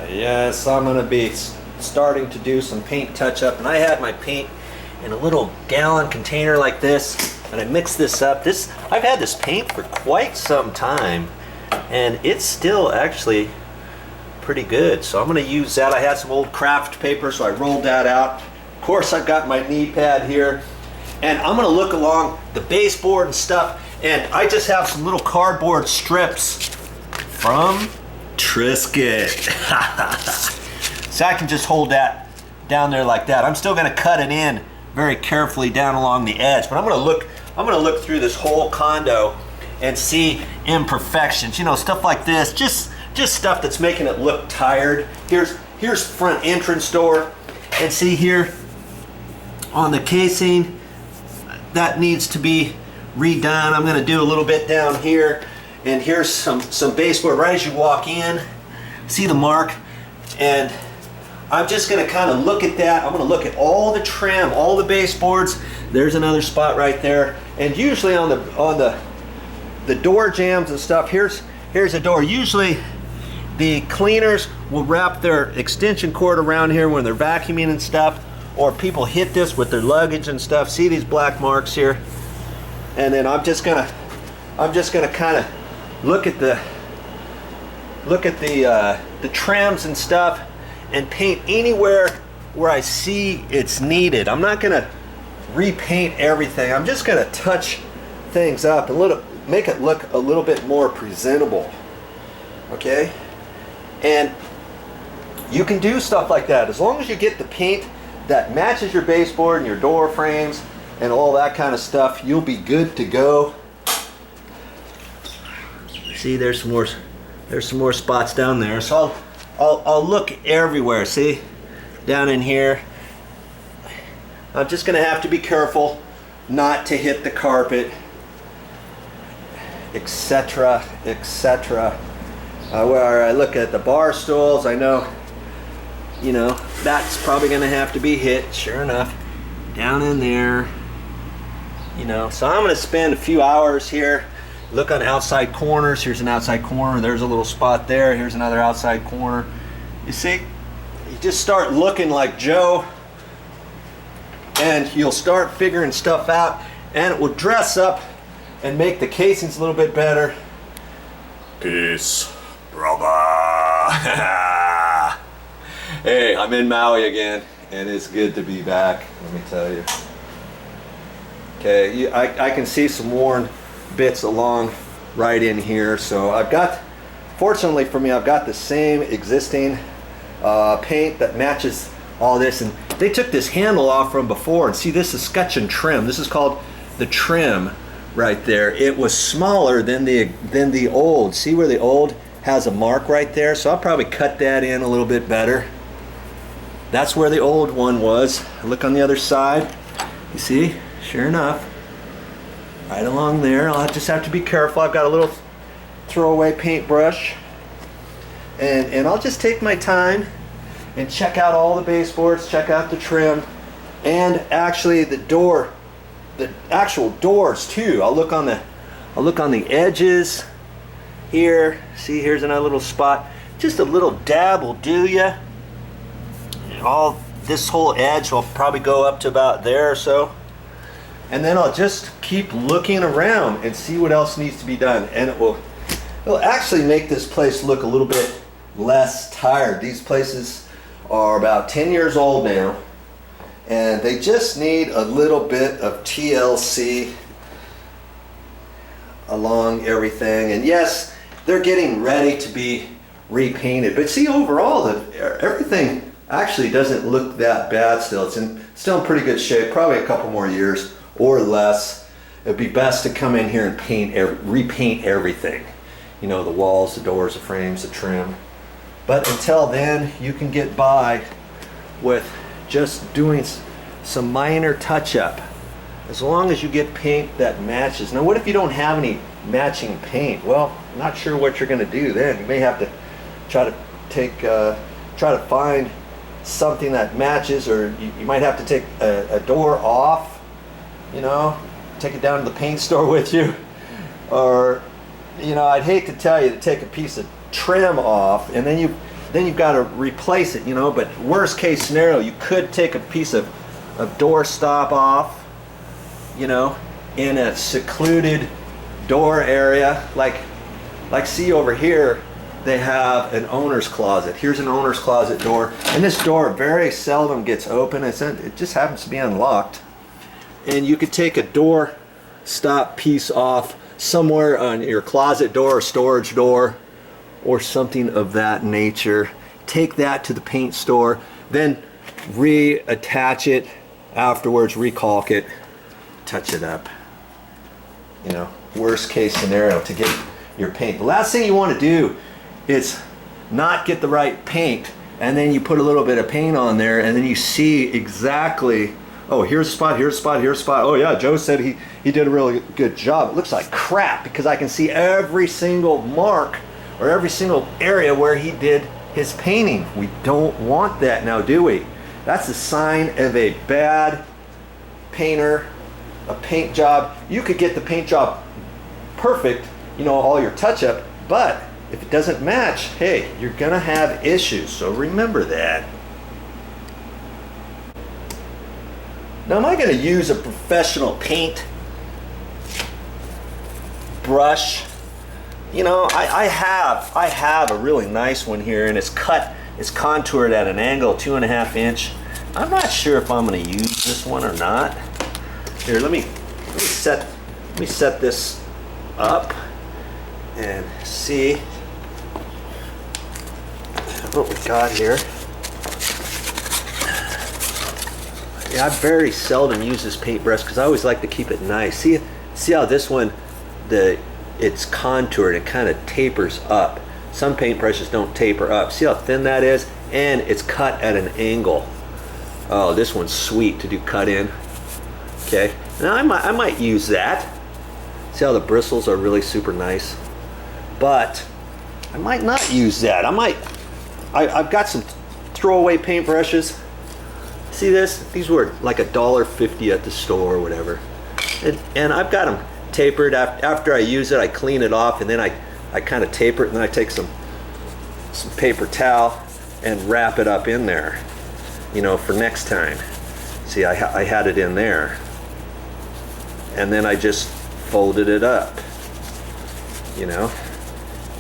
Yes, I'm gonna be starting to do some paint touch-up, and I had my paint in a little gallon container like this, and I mixed this up. I've had this paint for quite some time, and it's still actually pretty good. So I'm gonna use that. I had some old craft paper, so I rolled that out. Of course, I've got my knee pad here, and I'm gonna look along the baseboard and stuff, and I just have some little cardboard strips from Triscuit. So I can just hold that down there like that. I'm still gonna cut it in very carefully down along the edge, but I'm gonna look through this whole condo and see imperfections, you know, stuff like this, just stuff that's making it look tired. Here's front entrance door, and see here on the casing, that needs to be redone. I'm gonna do a little bit down here, and here's some baseboard right as you walk in. See the mark? And I'm just gonna kind of look at that. I'm gonna look at all the trim, all the baseboards. There's another spot right there. And usually on the door jambs and stuff, here's a door. Usually the cleaners will wrap their extension cord around here when they're vacuuming and stuff, or people hit this with their luggage and stuff. See these black marks here? And then I'm just gonna kind of look at the trims and stuff and paint anywhere where I see it's needed. I'm not gonna repaint everything. I'm just gonna touch things up and make it look a little bit more presentable. Okay? And you can do stuff like that as long as you get the paint that matches your baseboard and your door frames and all that kind of stuff. You'll be good to go. See, there's some more spots down there. So I'll look everywhere. See, down in here. I'm just gonna have to be careful not to hit the carpet, etc., etc. Where I look at the bar stools, I know, you know, that's probably gonna have to be hit. Sure enough, down in there, you know. So I'm gonna spend a few hours here. Look on outside corners. Here's an outside corner. There's a little spot there. Here's another outside corner. You see, you just start looking like Joe, and you'll start figuring stuff out, and it will dress up and make the casings a little bit better. Peace, brother. Hey, I'm in Maui again, and it's good to be back, let me tell you. Okay, I can see some worn bits along right in here. So I've got, fortunately for me, I've got the same existing paint that matches all this. And they took this handle off from before, and see, this is scutcheon trim. This is called the trim right there. It was smaller than the old. See where the old has a mark right there? So I'll probably cut that in a little bit better. That's where the old one was. Look on the other side. You see, sure enough, right along there. I'll just have to be careful. I've got a little throwaway paintbrush, and I'll just take my time and check out all the baseboards, check out the trim, and actually the actual doors too. I'll look on the edges here. See, here's another little spot. Just a little dab will do ya. This whole edge will probably go up to about there or so. And then I'll just keep looking around and see what else needs to be done. And it'll actually make this place look a little bit less tired. These places are about 10 years old now, and they just need a little bit of TLC along everything. And yes, they're getting ready to be repainted. But see, overall, everything actually doesn't look that bad still. It's still in pretty good shape. Probably a couple more years or less. It'd be best to come in here and repaint everything. You know, the walls, the doors, the frames, the trim. But until then, you can get by with just doing some minor touch-up, as long as you get paint that matches. Now, what if you don't have any matching paint? Well, I'm not sure what you're going to do then. You may have to try to find something that matches, or you might have to take a door off, you know, take it down to the paint store with you, or you know, I'd hate to tell you to take a piece of trim off and then you've got to replace it, you know, but worst case scenario, you could take a piece of door stop off, you know, in a secluded door area, like see over here, they have an owner's closet. Here's an owner's closet door, and this door very seldom gets open. It just happens to be unlocked. And you could take a door stop piece off somewhere on your closet door or storage door or something of that nature. Take that to the paint store, then reattach it afterwards, recalk it, touch it up. You know, worst case scenario to get your paint. The last thing you want to do is not get the right paint, and then you put a little bit of paint on there and then you see exactly, oh, here's a spot, here's a spot, here's a spot. Oh yeah, Joe said he did a really good job. It looks like crap because I can see every single mark or every single area where he did his painting. We don't want that now, do we? That's a sign of a bad painter, a paint job. You could get the paint job perfect, you know, all your touch-up, but if it doesn't match, hey, you're gonna have issues, so remember that. Now, am I gonna use a professional paint brush? You know, I have a really nice one here, and it's contoured at an angle, 2.5 inch. I'm not sure if I'm gonna use this one or not. Here, let me set this up and see what we got here. Yeah, I very seldom use this paintbrush because I always like to keep it nice. See how this one, it's contoured, it kind of tapers up. Some paintbrushes don't taper up. See how thin that is? And it's cut at an angle. Oh, this one's sweet to do cut in. Okay, now I might use that. See how the bristles are really super nice? But I might not use that. I've got some throwaway paintbrushes. See this? These were like $1.50 at the store or whatever. And I've got them tapered. After I use it, I clean it off, and then I kind of taper it, and then I take some paper towel and wrap it up in there, you know, for next time. See, I had it in there. And then I just folded it up, you know,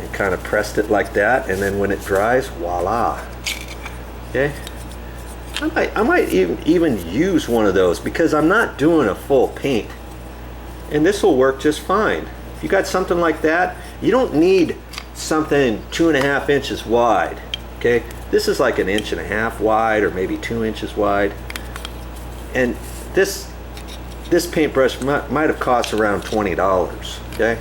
and kind of pressed it like that, and then when it dries, voila. Okay, I might even use one of those because I'm not doing a full paint, and this will work just fine. If you got something like that, you don't need something 2.5 inches wide. Okay, this is like 1.5 inches wide, or maybe 2 inches wide, and this paintbrush might have cost around $20, okay?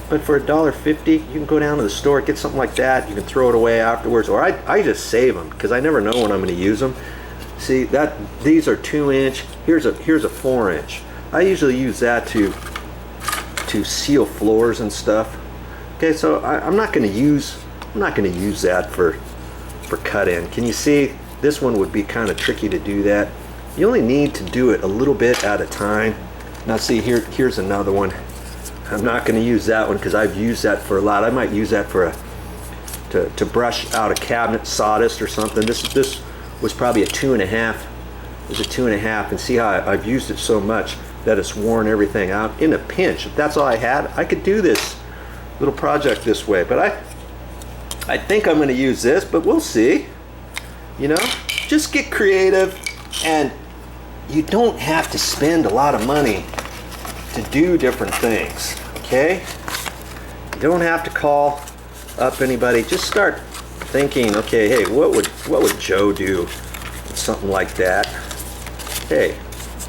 But for $1.50, you can go down to the store, get something like that, you can throw it away afterwards, or I just save them, because I never know when I'm gonna use them. See, these are 2 inch, here's a 4 inch. I usually use that to seal floors and stuff. Okay, so I'm not gonna use that for cut in. Can you see, this one would be kind of tricky to do that. You only need to do it a little bit at a time. Now see, here's another one. I'm not going to use that one because I've used that for a lot. I might use that for to brush out a cabinet sawdust or something. This was probably a 2.5. It was a 2.5, and see how I've used it so much that it's worn everything out. In a pinch, if that's all I had, I could do this little project this way. But I think I'm going to use this, but we'll see. You know, just get creative. And you don't have to spend a lot of money to do different things, okay? You don't have to call up anybody. Just start thinking, okay, hey, what would Joe do with something like that? Hey,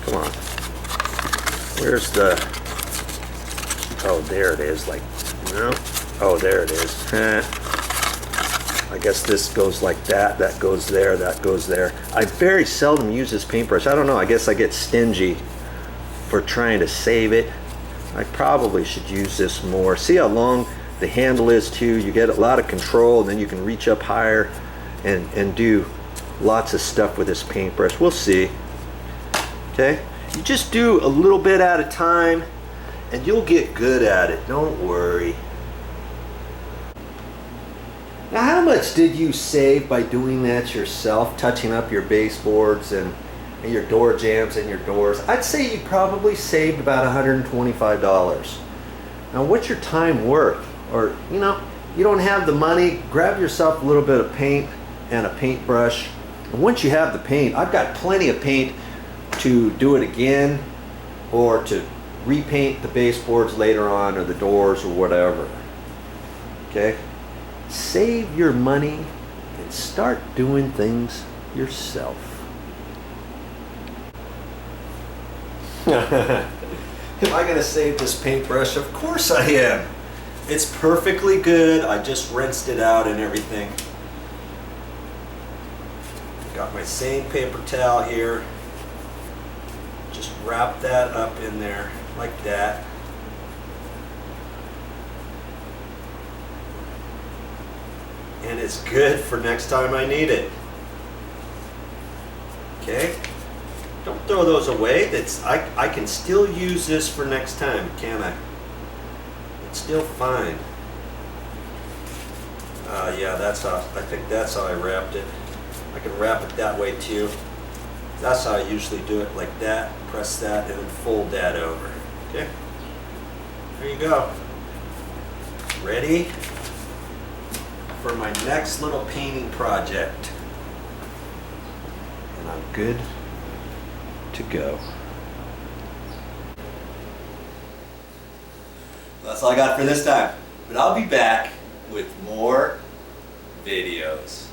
come on. Where's the, oh, there it is, like, no, oh, there it is. I guess this goes like that, that goes there, that goes there. I very seldom use this paintbrush. I don't know, I guess I get stingy for trying to save it. I probably should use this more. See how long the handle is too? You get a lot of control, and then you can reach up higher and do lots of stuff with this paintbrush. We'll see. Okay, you just do a little bit at a time, and you'll get good at it. Don't worry. Now, how much did you save by doing that yourself, touching up your baseboards and your door jambs and your doors? I'd say you probably saved about $125. Now, what's your time worth? Or, you know, you don't have the money, grab yourself a little bit of paint and a paintbrush. And once you have the paint, I've got plenty of paint to do it again or to repaint the baseboards later on or the doors or whatever. Okay? Save your money and start doing things yourself. Am I going to save this paintbrush? Of course I am. It's perfectly good. I just rinsed it out and everything. Got my same paper towel here. Just wrap that up in there like that. And it's good for next time I need it. Okay? Don't throw those away. I can still use this for next time, can I? It's still fine. Yeah, I think that's how I wrapped it. I can wrap it that way too. That's how I usually do it, like that. Press that and then fold that over. Okay? There you go. Ready for my next little painting project. And I'm good to go. That's all I got for this time. But I'll be back with more videos.